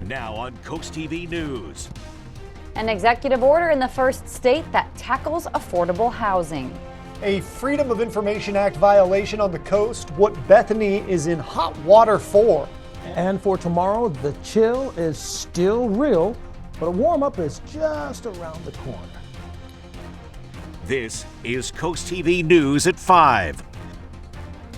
Now on CoastTV News. An executive order in the first state that tackles affordable housing. A Freedom of Information Act violation on the coast, what Bethany is in hot water for. And for tomorrow, the chill is still real, but a warm-up is just around the corner. This is CoastTV News at 5.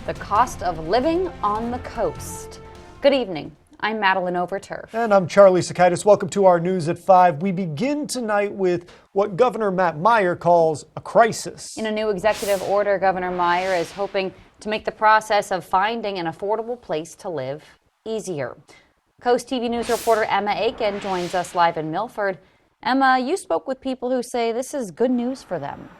The cost of living on the coast. Good evening. I'm Madeline Overturf. And I'm Charlie Sakaitis. Welcome to our News at 5. We begin tonight with what Governor Matt Meyer calls a crisis. In a new executive order, Governor Meyer is hoping to make the process of finding an affordable place to live easier. Coast TV News reporter Emma Aiken joins us live in Milford. Emma, you spoke with people who say this is good news for them.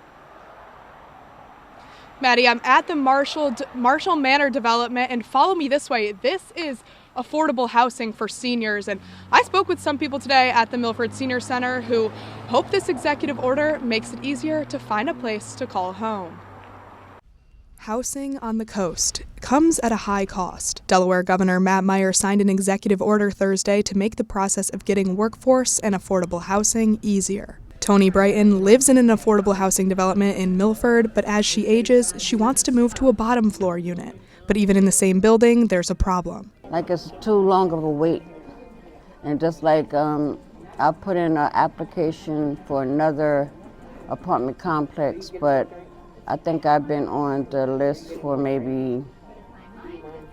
Maddie, I'm at the Marshall Manor development, and follow me this way. This is affordable housing for seniors, and I spoke with some people today at the Milford Senior Center who hope this executive order makes it easier to find a place to call home. Housing on the coast comes at a high cost. Delaware Governor Matt Meyer signed an executive order Thursday to make the process of getting workforce and affordable housing easier. Tony Brighton lives in an affordable housing development in Milford, but as she ages, she wants to move to a bottom floor unit. But even in the same building, there's a problem. Like it's too long of a wait. And just like I put in an application for another apartment complex, but I think I've been on the list for maybe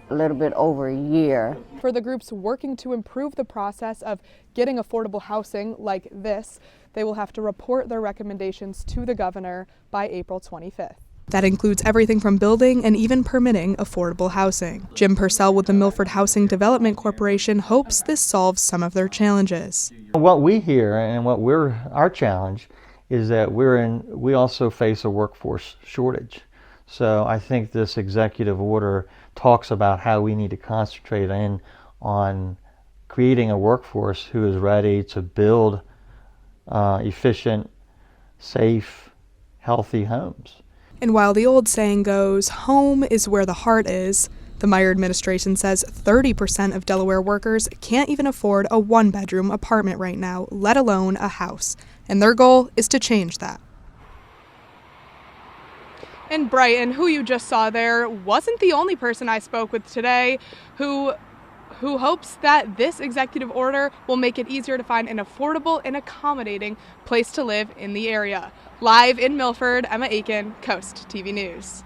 a little bit over a year. For the groups working to improve the process of getting affordable housing like this, they will have to report their recommendations to the governor by April 25th. That includes everything from building and even permitting affordable housing. Jim Purcell with the Milford Housing Development Corporation hopes this solves some of their challenges. What we hear and our challenge is that we also face a workforce shortage. So I think this executive order talks about how we need to concentrate on creating a workforce who is ready to build efficient, safe, healthy homes. And while the old saying goes, home is where the heart is, the Meyer administration says 30% of Delaware workers can't even afford a one-bedroom apartment right now, let alone a house. And their goal is to change that. And Brighton, who you just saw there, wasn't the only person I spoke with today who hopes that this executive order will make it easier to find an affordable and accommodating place to live in the area. Live in Milford, Emma Aiken, Coast TV News.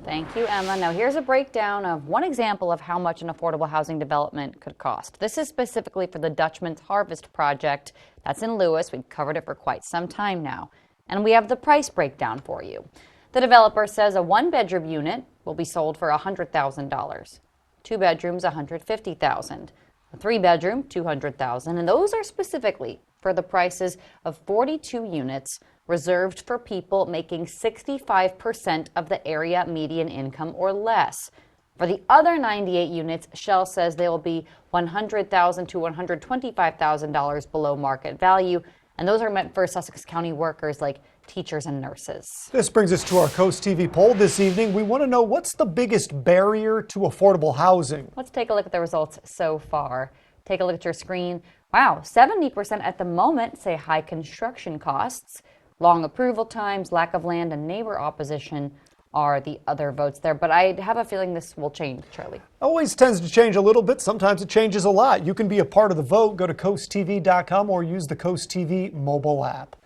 Thank you, Emma. Now here's a breakdown of one example of how much an affordable housing development could cost. This is specifically for the Dutchman's Harvest project. That's in Lewis. We've covered it for quite some time now. And we have the price breakdown for you. The developer says a one-bedroom unit will be sold for $100,000. 2 bedrooms, $150,000. A 3-bedroom, $200,000. And those are specifically for the prices of 42 units reserved for people making 65% of the area median income or less. For the other 98 units, Shell says they will be $100,000 to $125,000 below market value, and those are meant for Sussex County workers like teachers and nurses. This brings us to our Coast TV poll this evening. We want to know, what's the biggest barrier to affordable housing? Let's take a look at the results so far. Take a look at your screen. Wow, 70% at the moment say high construction costs. Long approval times, lack of land, and neighbor opposition are the other votes there. But I have a feeling this will change, Charlie. Always tends to change a little bit. Sometimes it changes a lot. You can be a part of the vote. Go to coasttv.com or use the Coast TV mobile app.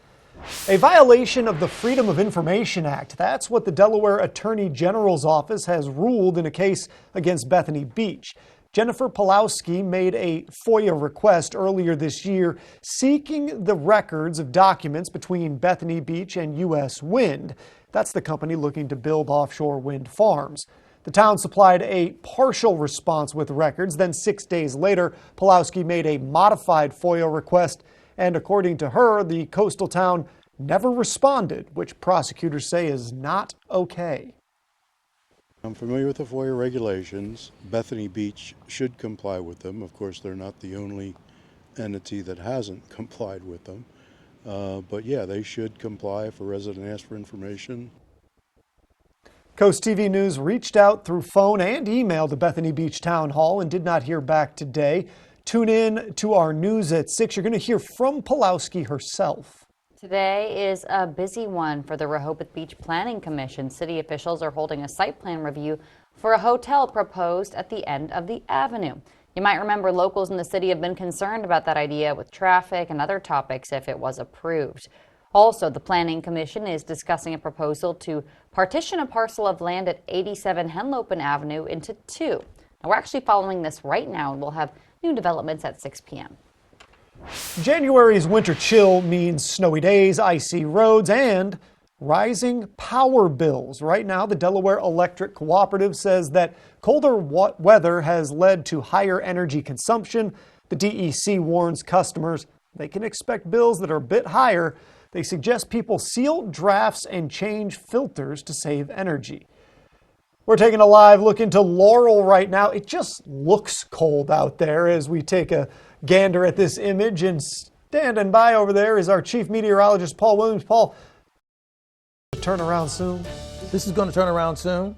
A violation of the Freedom of Information Act. That's what the Delaware Attorney General's office has ruled in a case against Bethany Beach. Jennifer Pulowski made a FOIA request earlier this year seeking the records of documents between Bethany Beach and U.S. Wind. That's the company looking to build offshore wind farms. The town supplied a partial response with records. Then 6 days later, Pulowski made a modified FOIA request. And according to her, the coastal town never responded, which prosecutors say is not okay. I'm familiar with the FOIA regulations. Bethany Beach should comply with them. Of course, they're not the only entity that hasn't complied with them. But yeah, they should comply if a resident asks for information. Coast TV News reached out through phone and email to Bethany Beach Town Hall and did not hear back today. Tune in to our news at 6. You're going to hear from Pulowski herself. Today is a busy one for the Rehoboth Beach Planning Commission. City officials are holding a site plan review for a hotel proposed at the end of the avenue. You might remember locals in the city have been concerned about that idea with traffic and other topics if it was approved. Also, the Planning Commission is discussing a proposal to partition a parcel of land at 87 Henlopen Avenue into two. Now, we're actually following this right now, and we'll have new developments at 6 p.m. January's winter chill means snowy days, icy roads, and rising power bills. Right now, the Delaware Electric Cooperative says that colder weather has led to higher energy consumption. The DEC warns customers they can expect bills that are a bit higher. They suggest people seal drafts and change filters to save energy. We're taking a live look into Laurel right now. It just looks cold out there as we take a gander at this image. And standing by over there is our chief meteorologist, Paul Williams. Paul, turn around soon. This is going to turn around soon.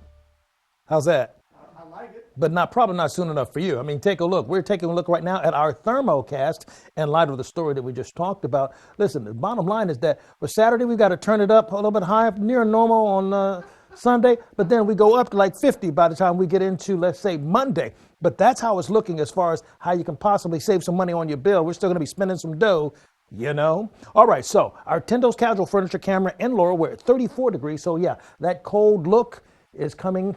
How's that? I like it. But probably not soon enough for you. I mean, take a look. We're taking a look right now at our thermocast in light of the story that we just talked about. Listen, the bottom line is that for Saturday, we've got to turn it up a little bit higher, near normal on Sunday, but then we go up to like 50 by the time we get into, let's say, Monday. But that's how it's looking as far as how you can possibly save some money on your bill. We're still going to be spending some dough, you know. All right, so our Tendo's Casual Furniture camera in Laurel, we're at 34 degrees. So yeah, that cold look is coming,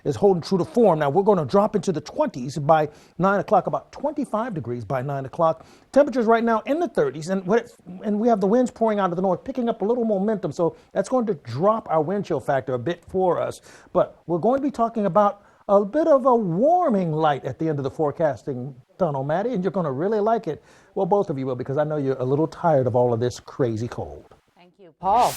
is holding true to form. Now we're going to drop into the 20s by 9 o'clock, about 25 degrees by 9 o'clock. Temperatures right now in the 30s, and we have the winds pouring out of the north, picking up a little momentum. So that's going to drop our wind chill factor a bit for us. But we're going to be talking about a bit of a warming light at the end of the forecasting tunnel, Maddie, and you're going to really like it. Well, both of you will, because I know you're a little tired of all of this crazy cold. Thank you, Paul.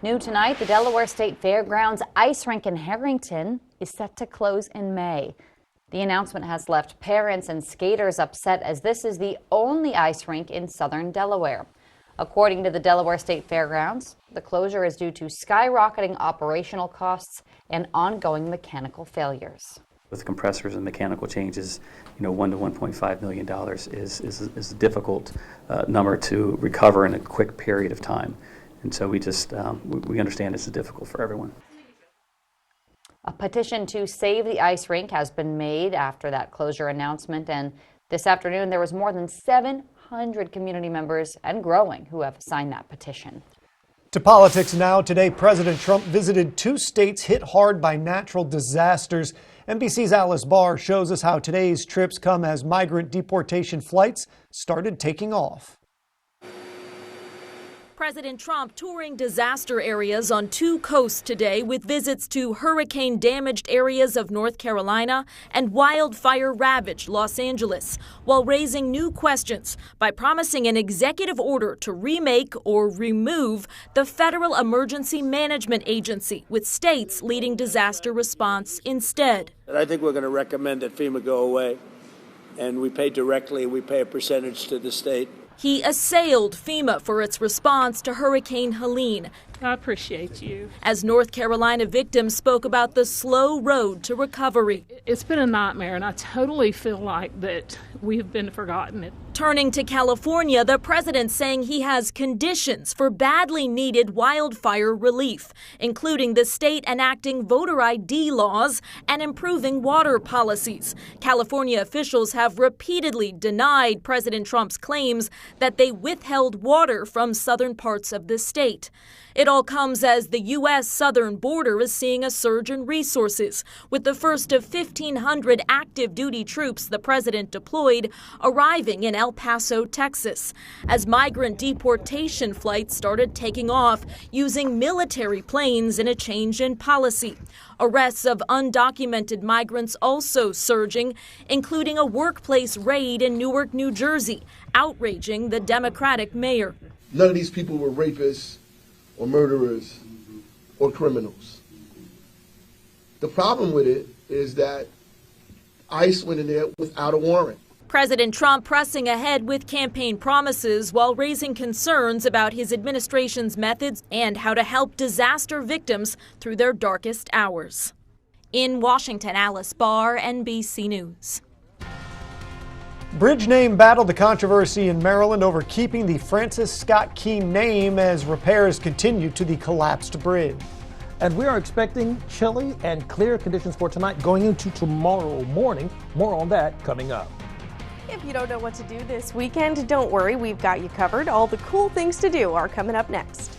New tonight, the Delaware State Fairgrounds ice rink in Harrington is set to close in May. The announcement has left parents and skaters upset, as this is the only ice rink in southern Delaware. According to the Delaware State Fairgrounds, the closure is due to skyrocketing operational costs and ongoing mechanical failures. With compressors and mechanical changes, $1 to $1.5 million is a difficult number to recover in a quick period of time. And so we understand this is difficult for everyone. A petition to save the ice rink has been made after that closure announcement, and this afternoon there was more than 700 community members and growing who have signed that petition. To politics now. Today, President Trump visited two states hit hard by natural disasters. NBC's Alice Barr shows us how today's trips come as migrant deportation flights started taking off. President Trump touring disaster areas on two coasts today with visits to hurricane-damaged areas of North Carolina and wildfire-ravaged Los Angeles, while raising new questions by promising an executive order to remake or remove the Federal Emergency Management Agency, with states leading disaster response instead. I think we're going to recommend that FEMA go away, and we pay directly, we pay a percentage to the state. He assailed FEMA for its response to Hurricane Helene. I appreciate you. As North Carolina victims spoke about the slow road to recovery. It's been a nightmare, and I totally feel like that we have been forgotten. Turning to California, the president saying he has conditions for badly needed wildfire relief, including the state enacting voter ID laws and improving water policies. California officials have repeatedly denied President Trump's claims that they withheld water from southern parts of the state. It all comes as the U.S. southern border is seeing a surge in resources, with the first of 1,500 active duty troops the president deployed arriving in El Paso, Texas, as migrant deportation flights started taking off using military planes in a change in policy. Arrests of undocumented migrants also surging, including a workplace raid in Newark, New Jersey, outraging the Democratic mayor. None of these people were rapists or murderers or criminals. The problem with it is that ICE went in there without a warrant. President Trump pressing ahead with campaign promises while raising concerns about his administration's methods and how to help disaster victims through their darkest hours. In Washington, Alice Barr, NBC News. Bridge name battled the controversy in Maryland over keeping the Francis Scott Key name as repairs continue to the collapsed bridge. And we are expecting chilly and clear conditions for tonight going into tomorrow morning. More on that coming up. If you don't know what to do this weekend, don't worry, we've got you covered. All the cool things to do are coming up next.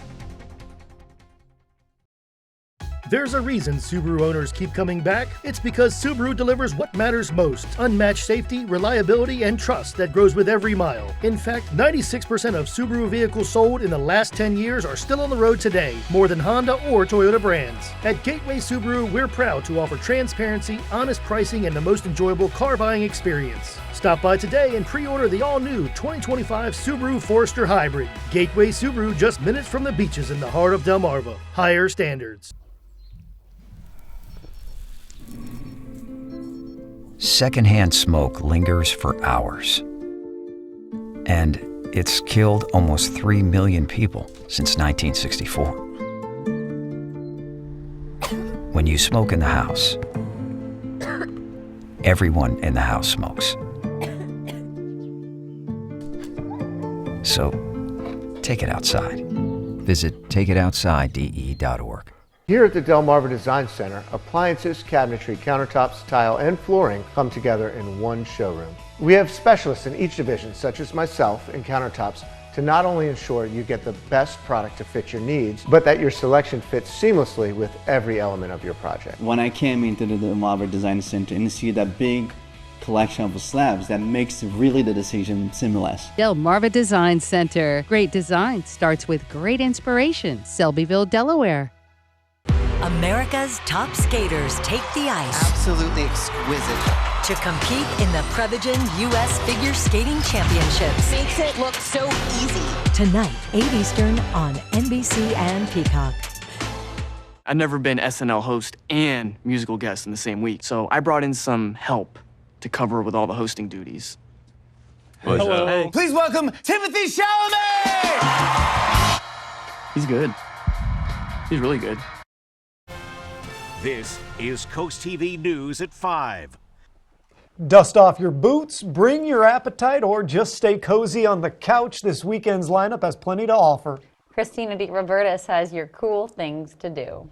There's a reason Subaru owners keep coming back. It's because Subaru delivers what matters most: unmatched safety, reliability, and trust that grows with every mile. In fact, 96% of Subaru vehicles sold in the last 10 years are still on the road today, more than Honda or Toyota brands. At Gateway Subaru, we're proud to offer transparency, honest pricing, and the most enjoyable car buying experience. Stop by today and pre-order the all-new 2025 Subaru Forester Hybrid. Gateway Subaru, just minutes from the beaches in the heart of Delmarva. Higher standards. Secondhand smoke lingers for hours. And it's killed almost 3 million people since 1964. When you smoke in the house, everyone in the house smokes. So, take it outside. Visit takeitoutside.de.org. Here at the Delmarva Design Center, appliances, cabinetry, countertops, tile, and flooring come together in one showroom. We have specialists in each division, such as myself in countertops, to not only ensure you get the best product to fit your needs, but that your selection fits seamlessly with every element of your project. When I came into the Delmarva Design Center and see that big collection of slabs, that makes really the decision seamless. Delmarva Design Center. Great design starts with great inspiration. Selbyville, Delaware. America's top skaters take the ice. Absolutely exquisite. To compete in the Prevagen U.S. Figure Skating Championships. Makes it look so easy. Tonight, 8 Eastern on NBC and Peacock. I've never been SNL host and musical guest in the same week, so I brought in some help to cover with all the hosting duties. Hello. Hey. Please welcome Timothy Chalamet! He's good. He's really good. This is Coast TV News at 5. Dust off your boots, bring your appetite, or just stay cozy on the couch. This weekend's lineup has plenty to offer. Christina DeRobertis has your cool things to do.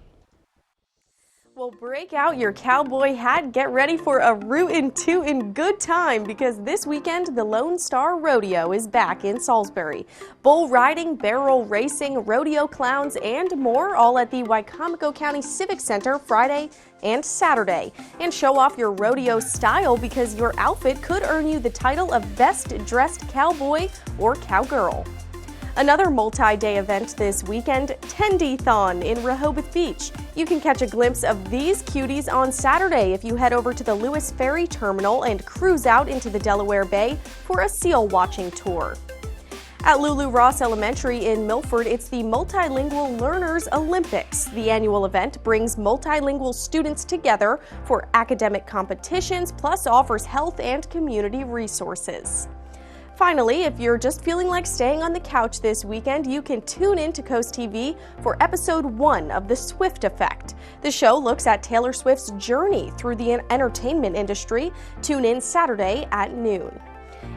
Well, break out your cowboy hat, get ready for a rootin' tootin' good time, because this weekend the Lone Star Rodeo is back in Salisbury. Bull riding, barrel racing, rodeo clowns, and more, all at the Wicomico County Civic Center Friday and Saturday. And show off your rodeo style, because your outfit could earn you the title of Best Dressed Cowboy or Cowgirl. Another multi-day event this weekend, Tendy-thon in Rehoboth Beach. You can catch a glimpse of these cuties on Saturday if you head over to the Lewis Ferry Terminal and cruise out into the Delaware Bay for a seal watching tour. At Lulu Ross Elementary in Milford, it's the Multilingual Learners Olympics. The annual event brings multilingual students together for academic competitions, plus offers health and community resources. Finally, if you're just feeling like staying on the couch this weekend, you can tune in to Coast TV for episode 1 of The Swift Effect. The show looks at Taylor Swift's journey through the entertainment industry. Tune in Saturday at noon.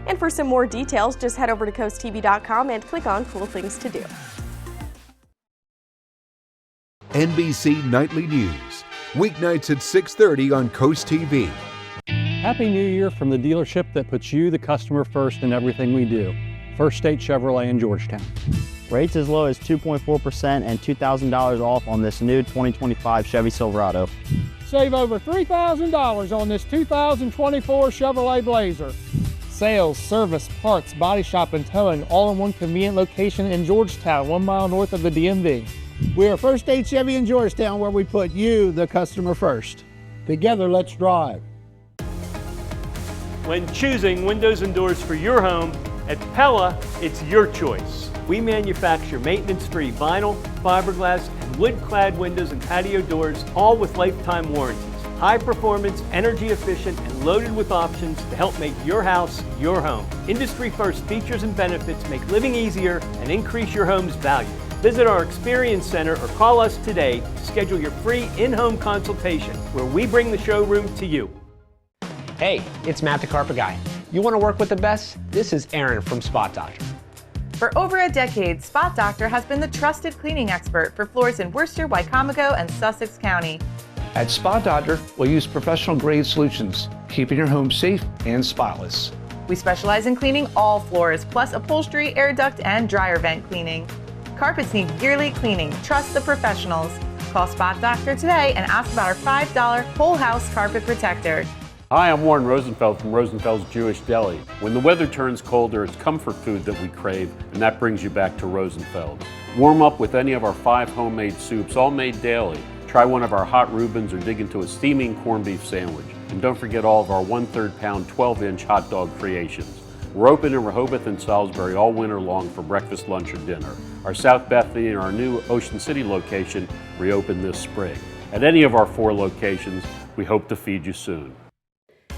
And for some more details, just head over to CoastTV.com and click on Cool Things to Do. NBC Nightly News, weeknights at 6:30 on Coast TV. Happy New Year from the dealership that puts you, the customer, first in everything we do. First State Chevrolet in Georgetown. Rates as low as 2.4% and $2,000 off on this new 2025 Chevy Silverado. Save over $3,000 on this 2024 Chevrolet Blazer. Sales, service, parts, body shop, and towing all in one convenient location in Georgetown, 1 mile north of the DMV. We are First State Chevy in Georgetown, where we put you, the customer, first. Together, let's drive. When choosing windows and doors for your home, at Pella, it's your choice. We manufacture maintenance-free vinyl, fiberglass, and wood-clad windows and patio doors, all with lifetime warranties. High performance, energy efficient, and loaded with options to help make your house your home. Industry-first features and benefits make living easier and increase your home's value. Visit our Experience Center or call us today to schedule your free in-home consultation, where we bring the showroom to you. Hey, it's Matt the Carpet Guy. You want to work with the best? This is Aaron from Spot Doctor. For over a decade, Spot Doctor has been the trusted cleaning expert for floors in Worcester, Wycomico, and Sussex County. At Spot Doctor, we'll use professional-grade solutions, keeping your home safe and spotless. We specialize in cleaning all floors, plus upholstery, air duct, and dryer vent cleaning. Carpets need yearly cleaning. Trust the professionals. Call Spot Doctor today and ask about our $5 whole house carpet protector. Hi, I'm Warren Rosenfeld from Rosenfeld's Jewish Deli. When the weather turns colder, it's comfort food that we crave, and that brings you back to Rosenfeld. Warm up with any of our 5 homemade soups, all made daily. Try one of our hot Reubens or dig into a steaming corned beef sandwich. And don't forget all of our 1/3 pound 12-inch hot dog creations. We're open in Rehoboth and Salisbury all winter long for breakfast, lunch, or dinner. Our South Bethany and our new Ocean City location reopened this spring. At any of our 4 locations, we hope to feed you soon.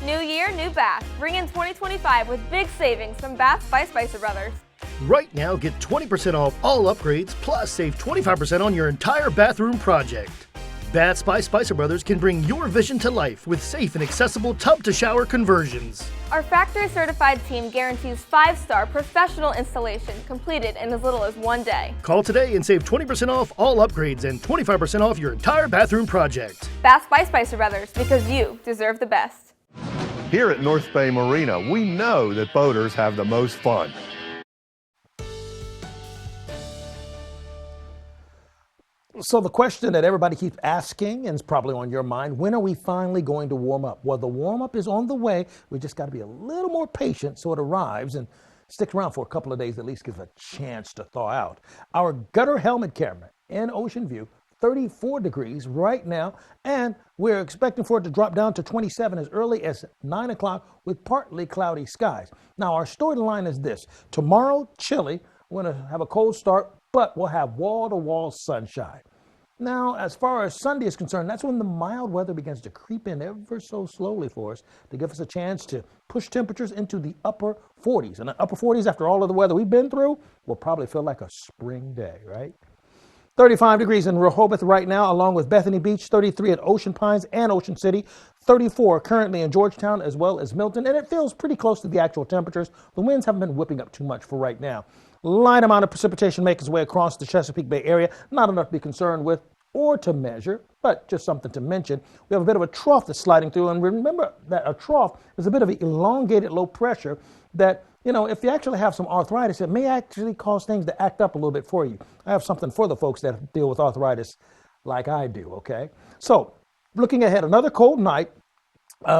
New year, new bath. Bring in 2025 with big savings from Bath by Spicer Brothers. Right now, get 20% off all upgrades, plus save 25% on your entire bathroom project. Baths by Spicer Brothers can bring your vision to life with safe and accessible tub-to-shower conversions. Our factory-certified team guarantees 5-star professional installation completed in as little as 1 day. Call today and save 20% off all upgrades and 25% off your entire bathroom project. Bath by Spicer Brothers, because you deserve the best. Here at North Bay Marina, we know that boaters have the most fun. So the question that everybody keeps asking, and it's probably on your mind, when are we finally going to warm up? Well, the warm up is on the way. We just got to be a little more patient so it arrives and stick around for a couple of days, at least give it a chance to thaw out. Our gutter helmet camera in Ocean View, 34 degrees right now, and we're expecting for it to drop down to 27 as early as 9 o'clock with partly cloudy skies. Now, our storyline is this. Tomorrow, chilly. We're going to have a cold start, but we'll have wall-to-wall sunshine. Now, as far as Sunday is concerned, that's when the mild weather begins to creep in ever so slowly for us to give us a chance to push temperatures into the upper 40s. And the upper 40s, after all of the weather we've been through, will probably feel like a spring day, right? 35 degrees in Rehoboth right now, along with Bethany Beach, 33 at Ocean Pines and Ocean City, 34 currently in Georgetown as well as Milton, and it feels pretty close to the actual temperatures. The winds haven't been whipping up too much for right now. Light amount of precipitation making its way across the Chesapeake Bay area. Not enough to be concerned with or to measure, but just something to mention. We have a bit of a trough that's sliding through, and remember that a trough is a bit of an elongated low pressure that, you know, if you actually have some arthritis, it may actually cause things to act up a little bit for you. I have something for the folks that deal with arthritis like I do, okay? So, looking ahead, another cold night.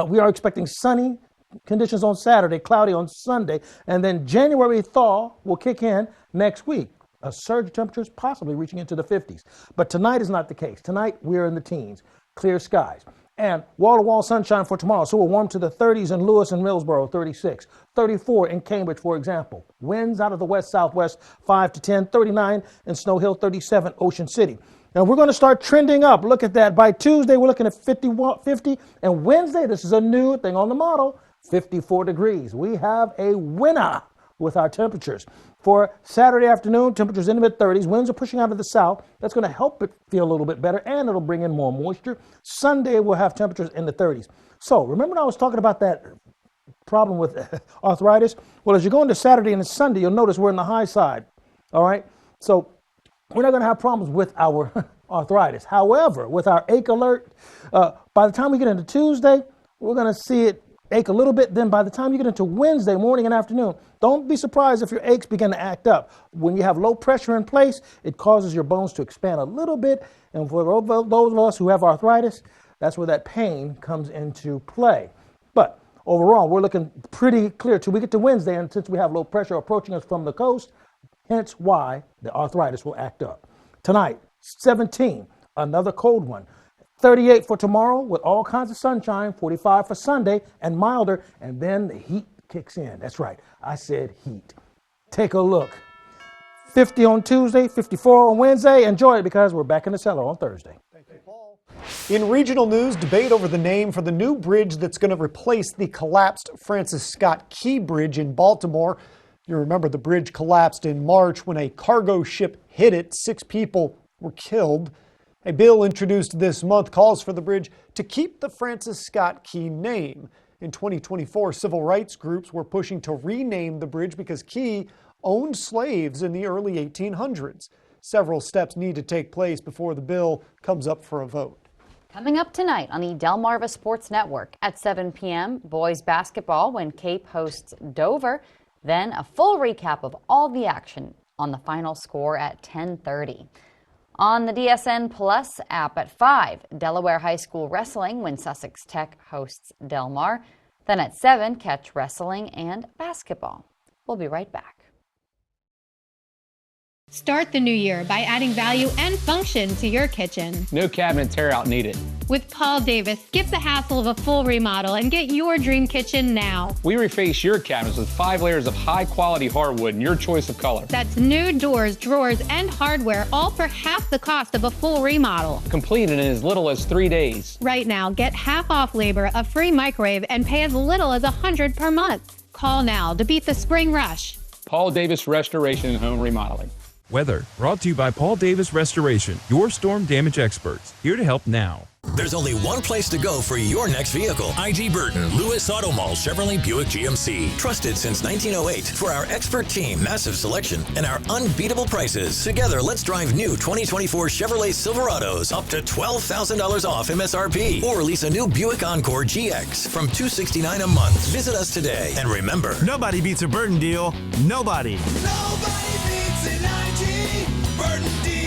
We are expecting sunny conditions on Saturday, cloudy on Sunday, and then January thaw will kick in next week. A surge of temperatures possibly reaching into the 50s. But tonight is not the case. Tonight, we're in the teens, clear skies. And wall-to-wall sunshine for tomorrow. So we'll warm to the 30s in Lewis and Millsboro, 36. 34 in Cambridge, for example. Winds out of the west-southwest, 5 to 10. 39 in Snow Hill, 37 Ocean City. Now we're going to start trending up. Look at that. By Tuesday, we're looking at 50. And Wednesday, this is a new thing on the model, 54 degrees. We have a winner with our temperatures. For Saturday afternoon, temperatures in the mid-30s. Winds are pushing out of the south. That's going to help it feel a little bit better, and it'll bring in more moisture. Sunday, we'll have temperatures in the 30s. So remember when I was talking about that problem with arthritis? Well, as you go into Saturday and Sunday, you'll notice we're in the high side. All right? So we're not going to have problems with our arthritis. However, with our ache alert, by the time we get into Tuesday, we're going to see it ache a little bit. Then by the time you get into Wednesday morning and afternoon, don't be surprised if your aches begin to act up. When you have low pressure in place, it causes your bones to expand a little bit. And for those of us who have arthritis, that's where that pain comes into play. But overall, we're looking pretty clear till we get to Wednesday. And since we have low pressure approaching us from the coast, hence why the arthritis will act up. Tonight, 17, another cold one. 38 for tomorrow with all kinds of sunshine, 45 for Sunday and milder, and then the heat kicks in. That's right, I said heat. Take a look. 50 on Tuesday, 54 on Wednesday. Enjoy it because we're back in the cellar on Thursday. Thank you, Paul. In regional news, debate over the name for the new bridge that's going to replace the collapsed Francis Scott Key Bridge in Baltimore. You remember the bridge collapsed in March when a cargo ship hit it. 6 people were killed. A bill introduced this month calls for the bridge to keep the Francis Scott Key name. In 2024, civil rights groups were pushing to rename the bridge because Key owned slaves in the early 1800s. Several steps need to take place before the bill comes up for a vote. Coming up tonight on the Delmarva Sports Network at 7 p.m., boys basketball when Cape hosts Dover. Then a full recap of all the action on the final score at 10:30. On the DSN Plus app at 5, Delaware High School Wrestling when Sussex Tech hosts Del Mar. Then at 7, catch wrestling and basketball. We'll be right back. Start the new year by adding value and function to your kitchen. No cabinet tear out needed. With Paul Davis, skip the hassle of a full remodel and get your dream kitchen now. We reface your cabinets with 5 layers of high-quality hardwood in your choice of color. That's new doors, drawers, and hardware, all for half the cost of a full remodel. Completed in as little as 3 days. Right now, get half off labor, a free microwave, and pay as little as $100 per month. Call now to beat the spring rush. Paul Davis Restoration and Home Remodeling. Weather brought to you by Paul Davis Restoration, your storm damage experts, here to help now. There's only one place to go for your next vehicle. IG Burton, Lewis Auto Mall, Chevrolet Buick GMC. Trusted since 1908 for our expert team, massive selection, and our unbeatable prices. Together, let's drive new 2024 Chevrolet Silverados up to $12,000 off MSRP. Or lease a new Buick Encore GX from $269 a month. Visit us today. And remember, Nobody beats a Burton deal. Nobody. Nobody beats an IG Burton deal.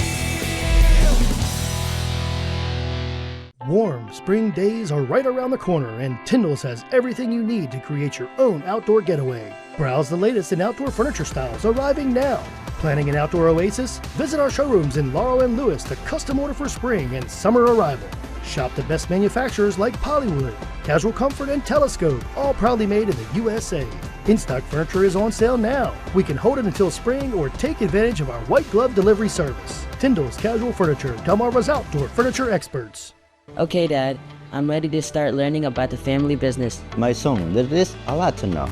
Warm spring days are right around the corner, and Tyndall's has everything you need to create your own outdoor getaway. Browse the latest in outdoor furniture styles arriving now. Planning an outdoor oasis? Visit our showrooms in Laurel and Lewis to custom order for spring and summer arrival. Shop the best manufacturers like Polywood, Casual Comfort, and Telescope, all proudly made in the USA. In-stock furniture is on sale now. We can hold it until spring or take advantage of our white glove delivery service. Tyndall's Casual Furniture, Delmarva's outdoor furniture experts. Okay, Dad, I'm ready to start learning about the family business. My son, there is a lot to know.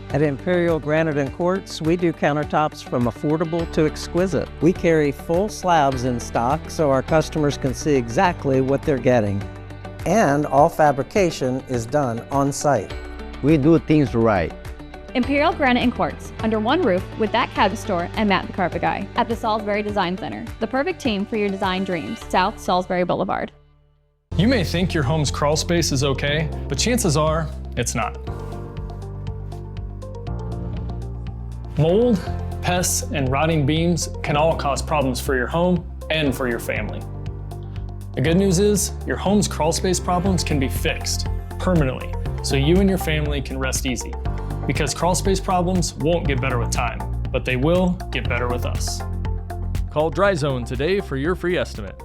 At Imperial Granite & Quartz, we do countertops from affordable to exquisite. We carry full slabs in stock so our customers can see exactly what they're getting. And all fabrication is done on site. We do things right. Imperial Granite & Quartz, under one roof with that cabinet store and Matt the Carpet Guy at the Salisbury Design Center. The perfect team for your design dreams, South Salisbury Boulevard. You may think your home's crawl space is okay, but chances are it's not. Mold, pests, and rotting beams can all cause problems for your home and for your family. The good news is your home's crawl space problems can be fixed permanently so you and your family can rest easy. Because crawl space problems won't get better with time, but they will get better with us. Call Dry Zone today for your free estimate.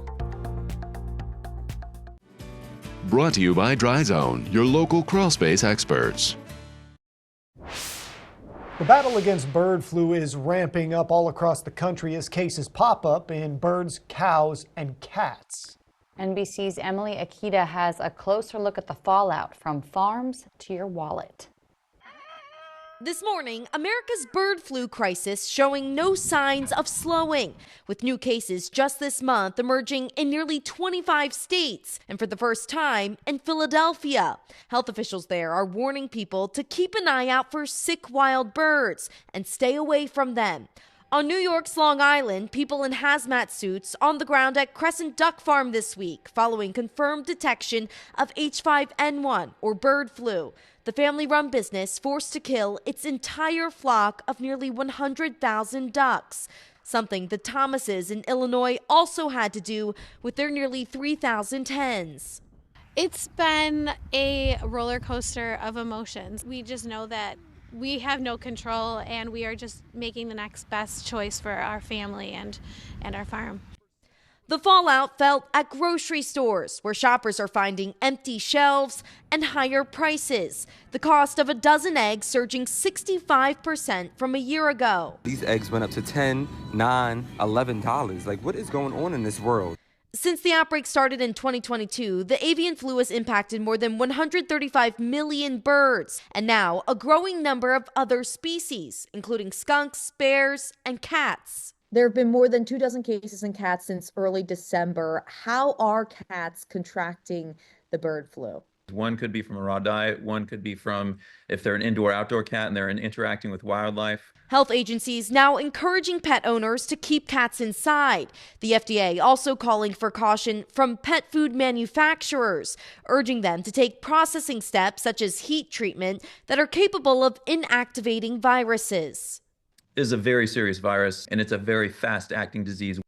Brought to you by Dry Zone, your local crawl space experts. The battle against bird flu is ramping up all across the country as cases pop up in birds, cows, and cats. NBC's Emily Akita has a closer look at the fallout from farms to your wallet. This morning, America's bird flu crisis showing no signs of slowing, with new cases just this month emerging in nearly 25 states, and for the first time in Philadelphia. Health officials there are warning people to keep an eye out for sick wild birds and stay away from them. On New York's Long Island, people in hazmat suits on the ground at Crescent Duck Farm this week following confirmed detection of H5N1, or bird flu. The family-run business forced to kill its entire flock of nearly 100,000 ducks, something the Thomases in Illinois also had to do with their nearly 3,000 hens. It's been a roller coaster of emotions. We just know that we have no control and we are just making the next best choice for our family and our farm. The fallout felt at grocery stores, where shoppers are finding empty shelves and higher prices. The cost of a dozen eggs surging 65% from a year ago. These eggs went up to $10, $9, $11. Like, what is going on in this world? Since the outbreak started in 2022, the avian flu has impacted more than 135 million birds, and now a growing number of other species, including skunks, bears, and cats. There have been more than 24 cases in cats since early December. How are cats contracting the bird flu? One could be from a raw diet. One could be from if they're an indoor-outdoor cat and they're interacting with wildlife. Health agencies now encouraging pet owners to keep cats inside. The FDA also calling for caution from pet food manufacturers, urging them to take processing steps such as heat treatment that are capable of inactivating viruses. It is a very serious virus, and it's a very fast-acting disease.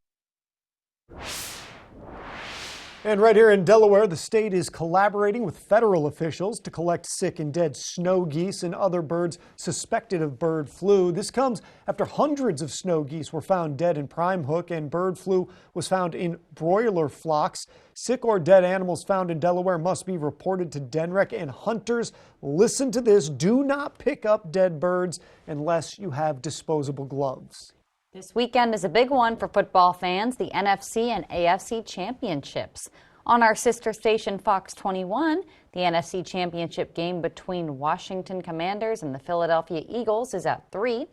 And right here in Delaware, the state is collaborating with federal officials to collect sick and dead snow geese and other birds suspected of bird flu. This comes after hundreds of snow geese were found dead in Prime Hook, and bird flu was found in broiler flocks. Sick or dead animals found in Delaware must be reported to DNREC, and hunters, listen to this, do not pick up dead birds unless you have disposable gloves. This weekend is a big one for football fans, the NFC and AFC championships. On our sister station Fox 21, the NFC championship game between Washington Commanders and the Philadelphia Eagles is at 3.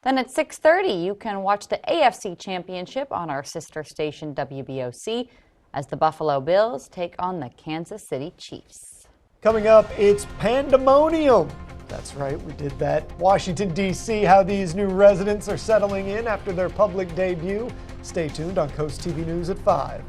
Then at 6:30, you can watch the AFC championship on our sister station WBOC as the Buffalo Bills take on the Kansas City Chiefs. Coming up, it's pandemonium. That's right, we did that. Washington, D.C., how these new residents are settling in after their public debut. Stay tuned on Coast TV News at 5.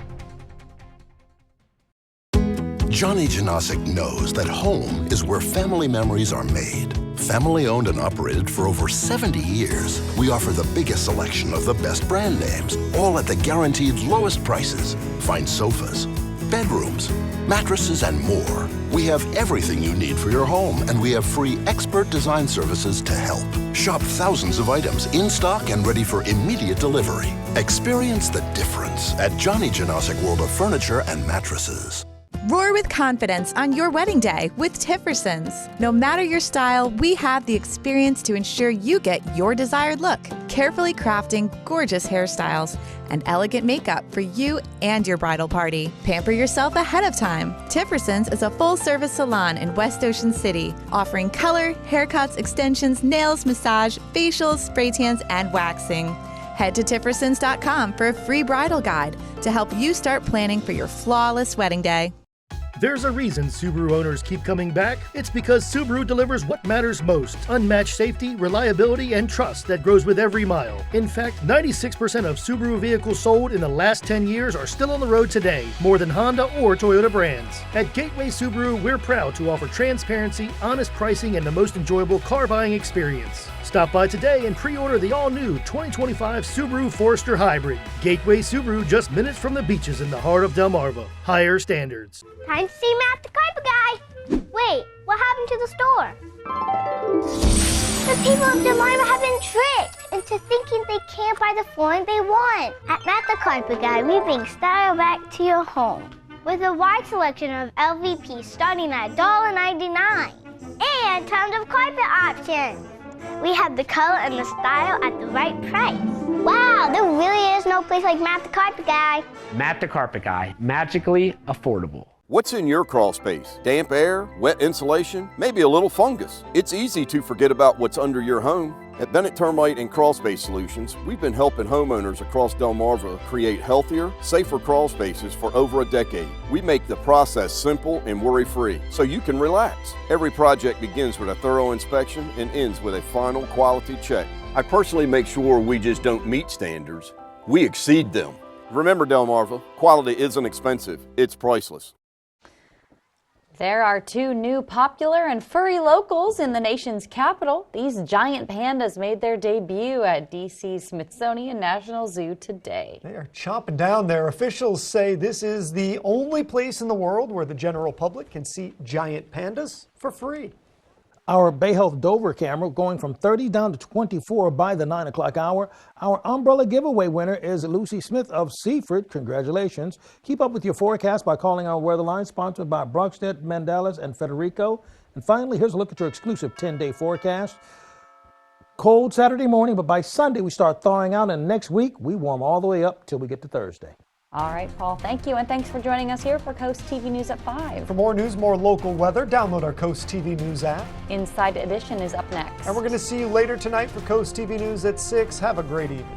Johnny Janosic knows that home is where family memories are made. Family owned and operated for over 70 years, we offer the biggest selection of the best brand names, all at the guaranteed lowest prices. Find sofas, bedrooms, mattresses, and more. We have everything you need for your home, and we have free expert design services to help. Shop thousands of items in stock and ready for immediate delivery. Experience the difference at Johnny Janosic World of Furniture and Mattresses. Roar with confidence on your wedding day with Tiffersons. No matter your style, we have the experience to ensure you get your desired look. Carefully crafting gorgeous hairstyles and elegant makeup for you and your bridal party. Pamper yourself ahead of time. Tiffersons is a full-service salon in West Ocean City, offering color, haircuts, extensions, nails, massage, facials, spray tans, and waxing. Head to Tiffersons.com for a free bridal guide to help you start planning for your flawless wedding day. There's a reason Subaru owners keep coming back. It's because Subaru delivers what matters most: unmatched safety, reliability, and trust that grows with every mile. In fact, 96% of Subaru vehicles sold in the last 10 years are still on the road today, more than Honda or Toyota brands. At Gateway Subaru, we're proud to offer transparency, honest pricing, and the most enjoyable car buying experience. Stop by today and pre-order the all-new 2025 Subaru Forester Hybrid. Gateway Subaru, just minutes from the beaches in the heart of Delmarva. Higher standards. Time to see Matt the Carpet Guy. Wait, what happened to the store? The people of Delmarva have been tricked into thinking they can't buy the flooring they want. At Matt the Carpet Guy, we bring style back to your home with a wide selection of LVP starting at $1.99 and tons of carpet options. We have the color and the style at the right price. Wow, there really is no place like Matt the Carpet Guy. Matt the Carpet Guy, magically affordable. What's in your crawl space? Damp air, wet insulation, maybe a little fungus. It's easy to forget about what's under your home. At Bennett Termite and Crawl Space Solutions, we've been helping homeowners across Delmarva create healthier, safer crawl spaces for over a decade. We make the process simple and worry-free, so you can relax. Every project begins with a thorough inspection and ends with a final quality check. I personally make sure we just don't meet standards, we exceed them. Remember, Delmarva, quality isn't expensive, it's priceless. There are 2 new popular and furry locals in the nation's capital. These giant pandas made their debut at D.C.'s Smithsonian National Zoo today. They are chomping down there. Officials say this is the only place in the world where the general public can see giant pandas for free. Our Bay Health Dover camera going from 30 down to 24 by the 9 o'clock hour. Our umbrella giveaway winner is Lucy Smith of Seaford. Congratulations. Keep up with your forecast by calling our weather line, sponsored by Brockstedt, Mandela's, and Federico. And finally, here's a look at your exclusive 10-day forecast. Cold Saturday morning, but by Sunday we start thawing out, and next week we warm all the way up till we get to Thursday. All right, Paul, thank you, and thanks for joining us here for Coast TV News at 5. For more news, more local weather, download our Coast TV News app. Inside Edition is up next. And we're going to see you later tonight for Coast TV News at 6. Have a great evening.